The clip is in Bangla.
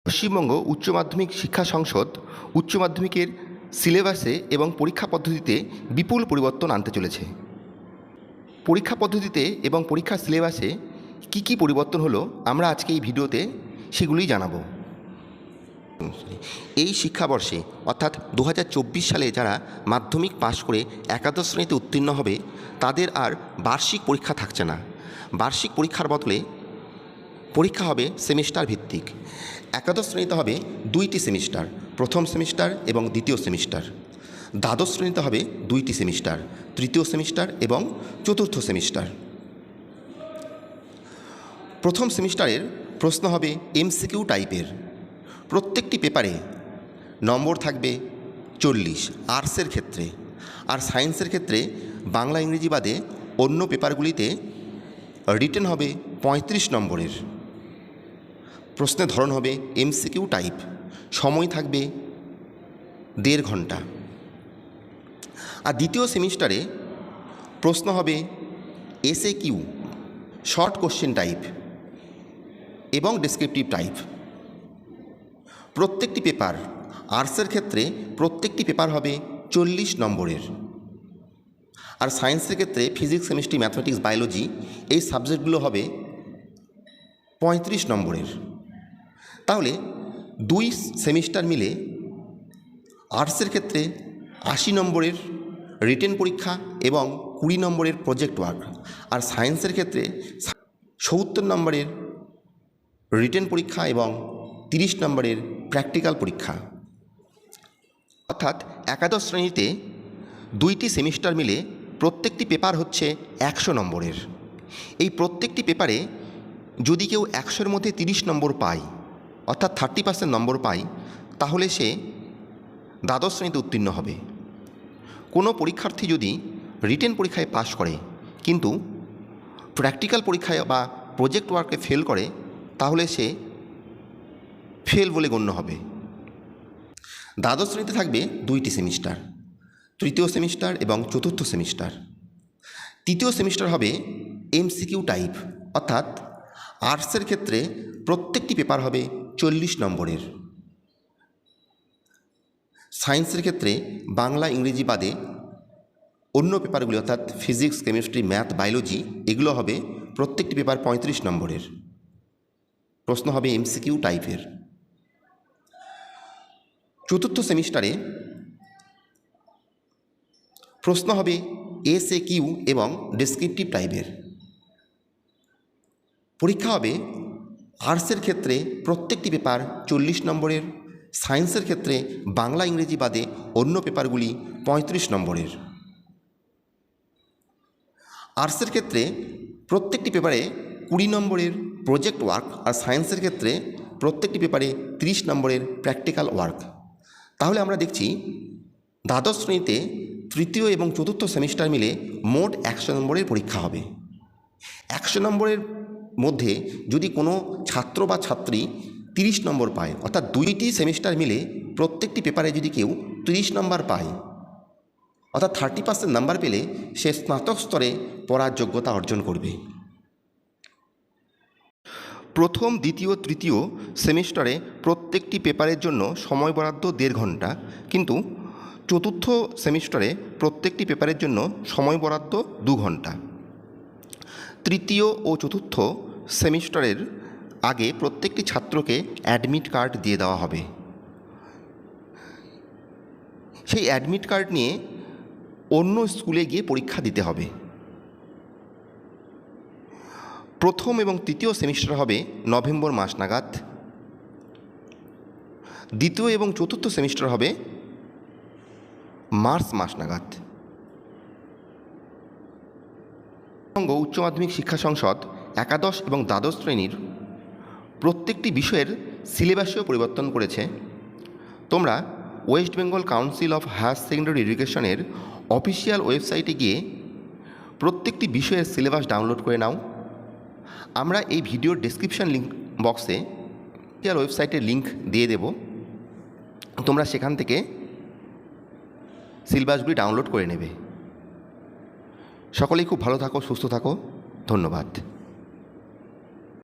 পশ্চিমবঙ্গ উচ্চ মাধ্যমিক শিক্ষা সংসদ উচ্চ মাধ্যমিকের সিলেবাসে এবং পরীক্ষা পদ্ধতিতে বিপুল পরিবর্তন আনতে চলেছে। পরীক্ষা পদ্ধতিতে এবং পরীক্ষার সিলেবাসে কি কি পরিবর্তন হলো আমরা আজকে এই ভিডিওতে সেগুলিই জানাবো। এই শিক্ষাবর্ষে অর্থাৎ 2024 সালে যারা মাধ্যমিক পাশ করে একাদশ শ্রেণীতে উত্তীর্ণ হবে তাদের আর বার্ষিক পরীক্ষা থাকছে না। বার্ষিক পরীক্ষার বদলে পরীক্ষা হবে সেমিস্টার ভিত্তিক। একাদশ শ্রেণীতে হবে 2টি সেমিস্টার, প্রথম সেমিস্টার এবং দ্বিতীয় সেমিস্টার। দ্বাদশ শ্রেণীতে হবে 2টি সেমিস্টার, তৃতীয় সেমিস্টার এবং চতুর্থ সেমিস্টার। প্রথম সেমিস্টারের প্রশ্ন হবে এমসিকিউ টাইপের। প্রত্যেকটি পেপারে নম্বর থাকবে 40 আর্টসের ক্ষেত্রে, আর সায়েন্সের ক্ষেত্রে বাংলা ইংরেজি বাদে অন্য পেপারগুলিতে রিটেন হবে 35 নম্বরের। প্রশ্নের ধরন হবে এমসিকিউ টাইপ, সময় থাকবে 1.5 ঘন্টা। আর দ্বিতীয় সেমিস্টারে প্রশ্ন হবে এসএকিউ, শর্ট কোশ্চেন টাইপ এবং ডেসক্রিপটিভ টাইপ। প্রত্যেকটি পেপার আর্টসের ক্ষেত্রে প্রত্যেকটি পেপার হবে 40 নম্বরের, আর সায়েন্সের ক্ষেত্রে ফিজিক্স, কেমিস্ট্রি, ম্যাথমেটিক্স, বায়োলজি এই সাবজেক্টগুলো হবে 35 নম্বরের। তাহলে 2 সেমিস্টার মিলে আর্টসের ক্ষেত্রে 80 নম্বরের রিটেন পরীক্ষা এবং 20 নম্বরের প্রজেক্ট ওয়ার্ক, আর সায়েন্সের ক্ষেত্রে 70 নম্বরের রিটেন পরীক্ষা এবং 30 নম্বরের প্র্যাকটিক্যাল পরীক্ষা। অর্থাৎ একাদশ শ্রেণীতে 2টি সেমিস্টার মিলে প্রত্যেকটি পেপার হচ্ছে 100 নম্বরের। এই প্রত্যেকটি পেপারে যদি কেউ 100-এর মধ্যে 30 নম্বর পায়, অর্থাৎ 30% নম্বর পায়, তাহলে সে দ্বাদশ শ্রেণীতে উত্তীর্ণ হবে। কোনো পরীক্ষার্থী যদি রিটেন পরীক্ষায় পাশ করে কিন্তু প্র্যাকটিক্যাল পরীক্ষায় বা প্রজেক্ট ওয়ার্কে ফেল করে, তাহলে সে ফেল বলে গণ্য হবে। দ্বাদশ শ্রেণীতে থাকবে 2টি সেমিস্টার, তৃতীয় সেমিস্টার এবং চতুর্থ সেমিস্টার। তৃতীয় সেমিস্টার হবে এমসিকিউ টাইপ, অর্থাৎ আর্টসের ক্ষেত্রে প্রত্যেকটি পেপার হবে 40 নম্বরের। সায়েন্সের ক্ষেত্রে বাংলা ইংরেজি বাদে অন্য পেপারগুলি অর্থাৎ ফিজিক্স, কেমিস্ট্রি, ম্যাথ, বায়োলজি এগুলো হবে প্রত্যেকটি পেপার 35 নম্বরের। প্রশ্ন হবে এমসিকিউ টাইপের। চতুর্থ সেমিস্টারে প্রশ্ন হবে এসএকিউ এবং ডেসক্রিপটিভ টাইপের। পরীক্ষা হবে আর্টসের ক্ষেত্রে প্রত্যেকটি পেপার 40 নম্বরের, সায়েন্সের ক্ষেত্রে বাংলা ইংরেজি বাদে অন্য পেপারগুলি 35 নম্বরের। আর্টসের ক্ষেত্রে প্রত্যেকটি পেপারে 20 নম্বরের প্রজেক্ট ওয়ার্ক, আর সায়েন্সের ক্ষেত্রে প্রত্যেকটি পেপারে 30 নম্বরের প্র্যাকটিক্যাল ওয়ার্ক। তাহলে আমরা দেখছি দ্বাদশ শ্রেণীতে তৃতীয় এবং চতুর্থ সেমিস্টার মিলে মোট 100 নম্বরের পরীক্ষা হবে। 100 নম্বরের মধ্যে যদি কোনো ছাত্র বা ছাত্রী 30 নম্বর পায়, অর্থাৎ 2টি সেমিস্টার মিলে প্রত্যেকটি পেপারে যদি কেউ 30 নম্বর পায়, অর্থাৎ 30% নাম্বার পেলে সে স্নাতক স্তরে পড়ার যোগ্যতা অর্জন করবে। প্রথম, দ্বিতীয়, তৃতীয় সেমিস্টারে প্রত্যেকটি পেপারের জন্য সময় বরাদ্দ 1.5 ঘন্টা, কিন্তু চতুর্থ সেমিস্টারে প্রত্যেকটি পেপারের জন্য সময় বরাদ্দ 2 ঘন্টা। তৃতীয় ও চতুর্থ সেমিস্টারের আগে প্রত্যেকটি ছাত্রকে অ্যাডমিট কার্ড দিয়ে দেওয়া হবে। সেই অ্যাডমিট কার্ড নিয়ে অন্য স্কুলে গিয়ে পরীক্ষা দিতে হবে। প্রথম এবং তৃতীয় সেমিস্টার হবে নভেম্বর মাস নাগাদ, দ্বিতীয় এবং চতুর্থ সেমিস্টার হবে মার্চ মাস নাগাদ। পশ্চিমবঙ্গ উচ্চ মাধ্যমিক শিক্ষা সংসদ একাদশ এবং দ্বাদশ শ্রেণীর প্রত্যেকটি বিষয়ের সিলেবাসেও পরিবর্তন করেছে। তোমরা West Bengal council of higher secondary এডুকেশনের অফিসিয়াল ওয়েবসাইটে গিয়ে প্রত্যেকটি বিষয়ের সিলেবাস ডাউনলোড করে নাও। আমরা এই ভিডিওর ডেসক্রিপশন লিঙ্ক বক্সে অফিসিয়াল ওয়েবসাইটের লিঙ্ক দিয়ে দেব, তোমরা সেখান থেকে সিলেবাসগুলি ডাউনলোড করে নেবে। সকলেই খুব ভালো থাকো, সুস্থ থাকো। ধন্যবাদ।